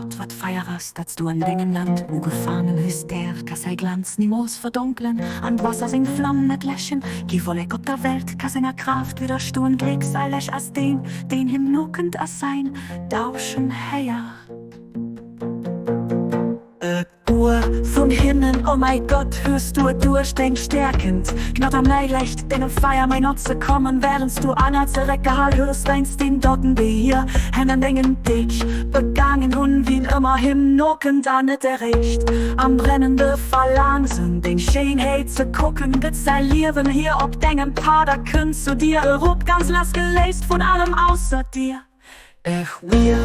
Gott, wat feierst, dass du an deinem Land, wo gefahren ist der, dass sei Glanz niemals verdunklen, an Wasser sing Flammen nicht lächen, die volle Gott der Welt, kann seiner Kraft widerstehen, Glück sei lech als den him nukend as sein, dauschen her. Uhr von hinnen, oh mein Gott, hörst du durch den stärkend. Gnad am Leilicht, den Feier mein Otze kommen, während du an als Reckehall hörst, einst den Dotten hier, hennen dingen dich, begangen und wie immer him nokend an et erreicht. Am brennende Verlangsen, den Schönheit zu gucken, wird sein Leben hier, ob dengen Pader künst zu dir, Europa ganz lass geläst von allem außer dir. Wir.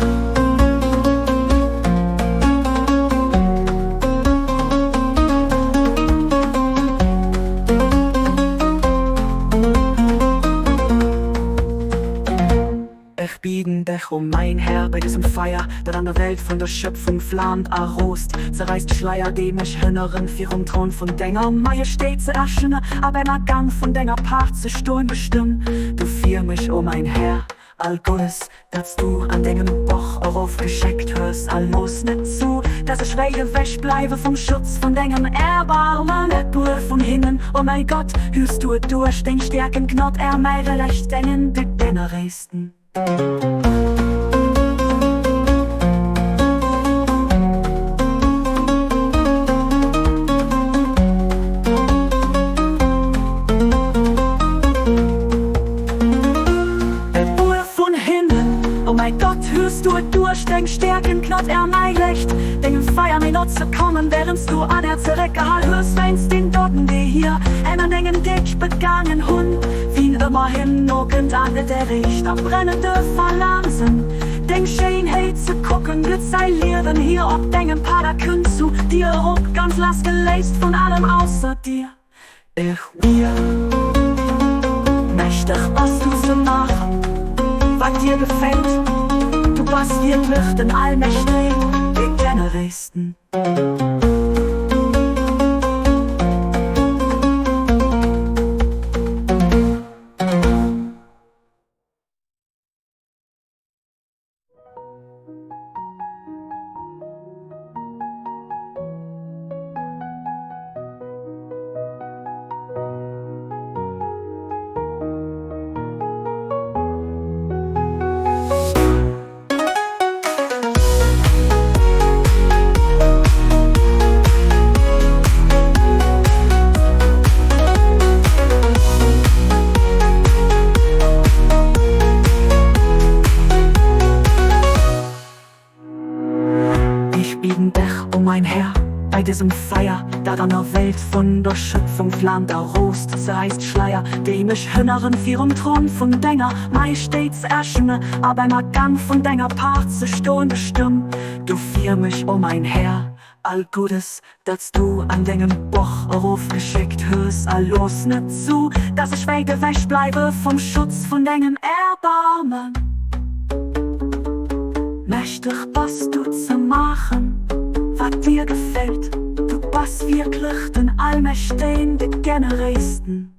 Ich bieten dich mein Herr bei diesem Feier, der an der Welt von der Schöpfung flammt arrost. Zerreißt Schleier, die mich hünneren, für Thron von Denger Majestät zu erscheinen, aber im Gang von Denger Part zu stehen bestimmt. Du fier mich, mein Herr, all Gutes, dass du an deinem Boch aufgeschickt hörst, all muss nicht zu, dass ich weide weg bleibe vom Schutz von deinem Erbarmen. Pur von hinnen, oh mein Gott, hörst du durch den Stärken Knot, meide leicht dengen, die Dennerresten. Oh mein Gott, hörst du durch den Stärken Knot mein Licht, den Feier mir not zu kommen, während du an der Zerreckehall hörst, wenn's den Dotten, die hier einen engen dich begangen Hund, wie immerhin nokend an der Richt am brennende Verlangsen, den Schönheit zu gucken, wird sein Leben hier, ob dengen Pader künst zu dir, ob ganz lass geläst von allem außer dir. Wir mächtig, was du zu machen, was dir gefällt, du bist wirklich den Allmächtigen, den Generisten. Mein Herr, bei diesem Feier, da an der Welt von der Schöpfung flammt Rost, heißt Schleier, die mich hünneren für Thron von Denger Majestäts erschene, aber im Gang von Denger Part zu stehen bestimmt. Du fier mich, mein Herr, all Gutes, dass du an deinem Boch aufgeschickt hörst, all los nicht zu, dass ich weide weg bleibe vom Schutz von deinem Erbarmen. Mächtig, was du zu machen, was dir gefällt, du bist wirklich den Allmächtigen, den Generisten.